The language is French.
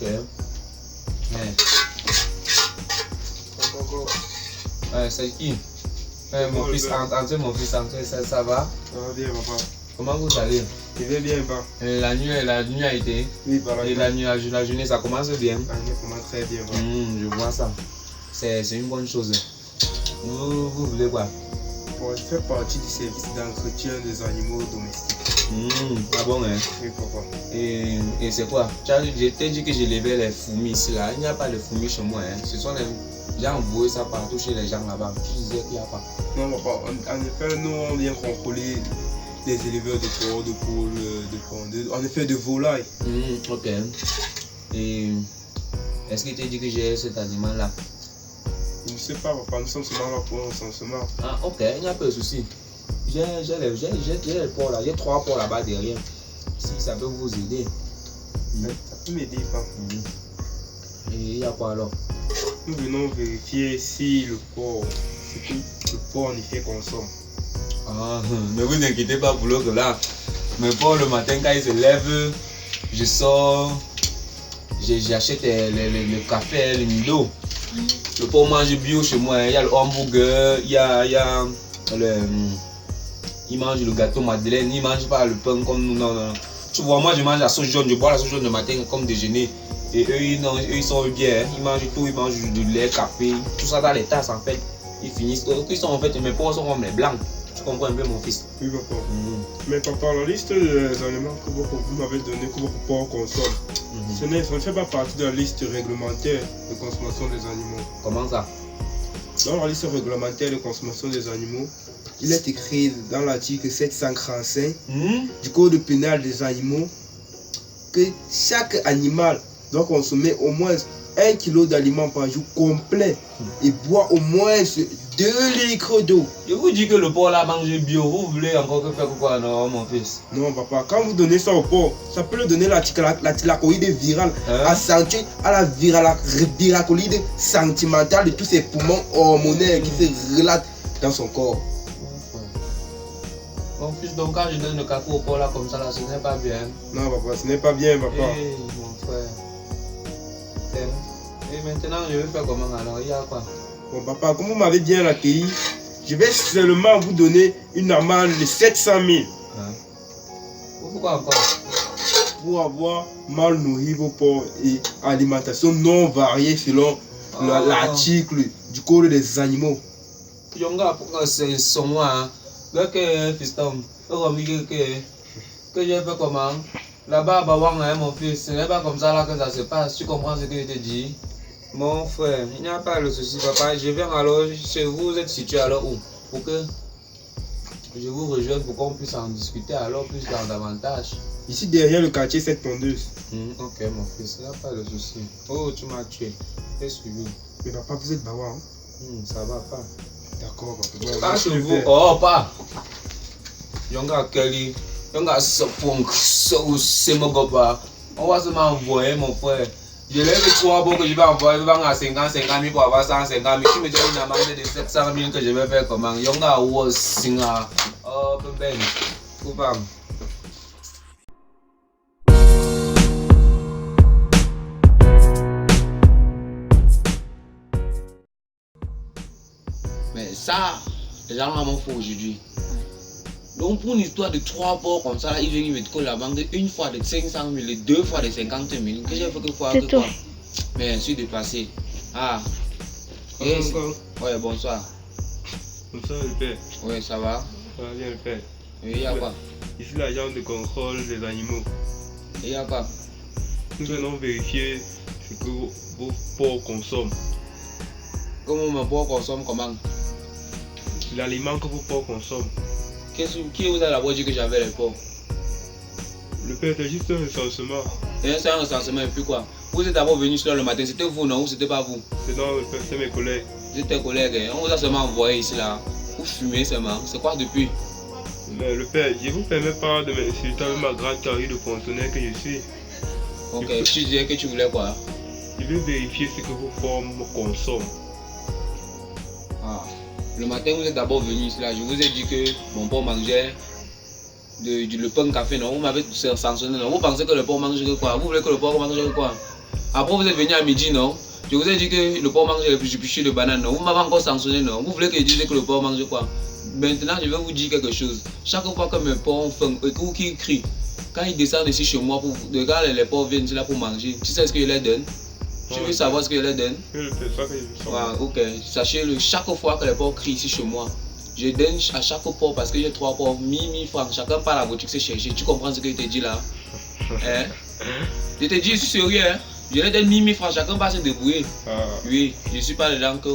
Ok. C'est qui? Mon fils, Antoine, mon fils, Antoine, ça va? Ça va bien, papa. Comment vous allez? Je vais bien, papa. La nuit a été? Oui, papa. Et la journée, ça commence bien? La nuit commence très bien, papa. Je vois ça. C'est une bonne chose. Vous voulez quoi? Bon, je fais partie du service d'entretien des animaux domestiques. Ah bon, hein? Oui, papa. Et c'est quoi? Je t'ai dit que j'ai levé les fourmis ici, là. Il n'y a pas de fourmis chez moi, hein. Ce sont les... J'ai envoyé ça partout chez les gens là-bas. Tu disais qu'il n'y a pas. Non, papa. En effet, nous, on vient contrôler les éleveurs de porcs, de poules, en effet, de volailles. Ok. Et est-ce qu'il t'a dit que j'ai cet animal-là? Je ne sais pas, papa. Nous sommes seulement là pour un recensement. Ah, ok. Il n'y a pas de souci. J'ai les porcs là. J'ai 3 porcs là-bas derrière. Si ça peut vous aider. Ça peut m'aider, papa. Et il y a quoi alors? Nous venons vérifier si le porc en effet consomme. Ah, ne vous inquiétez pas pour l'autre là. Mais pour le matin quand il se lève, je sors, j'achète le café, le Milo. Le porc mange bio chez moi. Il y a le hamburger, il mange le gâteau madeleine, il mange pas le pain comme nous. Non. Tu vois, moi je mange la sauce jaune, je bois la sauce jaune le matin comme déjeuner. Et eux ils sont bien, hein. Ils mangent tout, ils mangent du lait, café, tout ça dans les tasses en fait. Ils finissent. Ils sont en fait, mes porcs sont comme les blancs. Tu comprends un peu mon fils? Oui, papa. Mais papa, la liste des aliments que vous m'avez donné, que votre porc consomme, ça ne fait pas partie de la liste réglementaire de consommation des animaux. Comment ça? Dans la liste réglementaire de consommation des animaux, il est écrit dans l'article 735 du Code pénal des animaux que chaque animal doit consommer au moins 1 kg d'aliments par jour complet et boire au moins 2 litres d'eau. Je vous dis que le porc là mange bio, vous voulez encore que faire quoi? Non, mon fils. Non, papa, quand vous donnez ça au porc, ça peut lui donner la thylacoïde virale, accentuée à la viracoïde sentimentale de tous ses poumons hormonaux qui se relatent dans son corps. Mon fils, donc quand je donne le café au porc là comme ça, là, ce n'est pas bien. Non, papa, ce n'est pas bien, papa. Hey, mon frère. Et maintenant, je vais faire comment alors? Il y a quoi? Bon, papa, comme vous m'avez bien accueilli, je vais seulement vous donner une amende de 700 000. Pourquoi encore? Pour avoir mal nourri vos porcs et alimentation non variée selon l'article du Code des animaux. Yonga, pourquoi c'est sur moi? Que fiston, que j'ai fait comment? Là-bas, mon fils, ce n'est pas comme ça là que ça se passe. Tu comprends ce que je te dis? Mon frère, il n'y a pas de souci, papa. Je viens alors chez vous. Vous êtes situé alors où? Pour que je vous rejoigne pour qu'on puisse en discuter alors plus davantage. Ici derrière le quartier 7 tondeuse. Ok, mon fils, il n'y a pas de souci. Oh, tu m'as tué. T'es suivi. Mais papa, vous êtes bawa, hein? Ça va pas. D'accord, papa. Pas chez vous. Oh, pas. Yonga Kelly. Yonga Sopong. C'est mon copain. On va se m'envoyer, mon frère. Je lève 3 bons que je vais envoyer à 50 000 pour avoir 150 000. Tu me donnes une amende de 700 000 que je vais faire comment? Yonga Wassinga. Oh, ben. Coupam. Mais ça, les gens m'ont fait aujourd'hui. Donc pour une histoire de 3 porcs comme ça, ils viennent me dire la banque une fois de 500 000 et 2 fois de 50 000. Que j'ai fait que quoi? Mais je suis déplacé. Ah. Ouais, bonsoir. Bonsoir le père. Ouais, ça va? Ça va bien le père. Et il y a quoi? Ici l'agent de contrôle des animaux. Et il y a quoi? Nous venons vérifier ce que vos porcs consomment. Comment mon porc consomme comment? L'aliment que vos porcs consomment. Qui vous a d'abord dit que j'avais les porcs? Le père, c'est juste un recensement. C'est un recensement et puis quoi? Vous êtes d'abord venu là le matin, c'était vous non ou c'était pas vous? C'est non, le père, c'est mes collègues. C'est tes collègues, hein? On vous a seulement envoyé ici là. Vous fumez seulement. C'est quoi depuis? Mais le père, je vous permets pas de m'insulter avec ma grande carrière de fonctionnaire que je suis. Ok, tu disais que tu voulais quoi? Je veux vérifier ce que vos porcs consomment. Ah. Le matin, vous êtes d'abord venu ici là. Je vous ai dit que mon porc mangeait le pain café, non? Vous m'avez sanctionné, non? Vous pensez que le porc mange quoi? Vous voulez que le porc mange quoi? Après, vous êtes venu à midi, non? Je vous ai dit que le porc mange les pichus de banane, non? Vous m'avez encore sanctionné, non? Vous voulez que je dise que le porc mange quoi? Maintenant, je vais vous dire quelque chose. Chaque fois que mes porcs ont faim et qu'ils crient, quand ils descendent ici chez moi, quand les porcs viennent là pour manger, tu sais ce que je leur donne? Tu veux savoir ce que je leur donne? Ok. Sachez-le, chaque fois que les porcs crient ici chez moi, je donne à chaque porc, parce que j'ai 3 porcs, 1000 francs. Chacun part à la boutique se chercher. Tu comprends ce que je te dis là? Hein? Je te dis, je suis sérieux. Hein? Je leur donne 1000 francs, chacun part se débrouiller. Oui, je ne suis pas dedans que...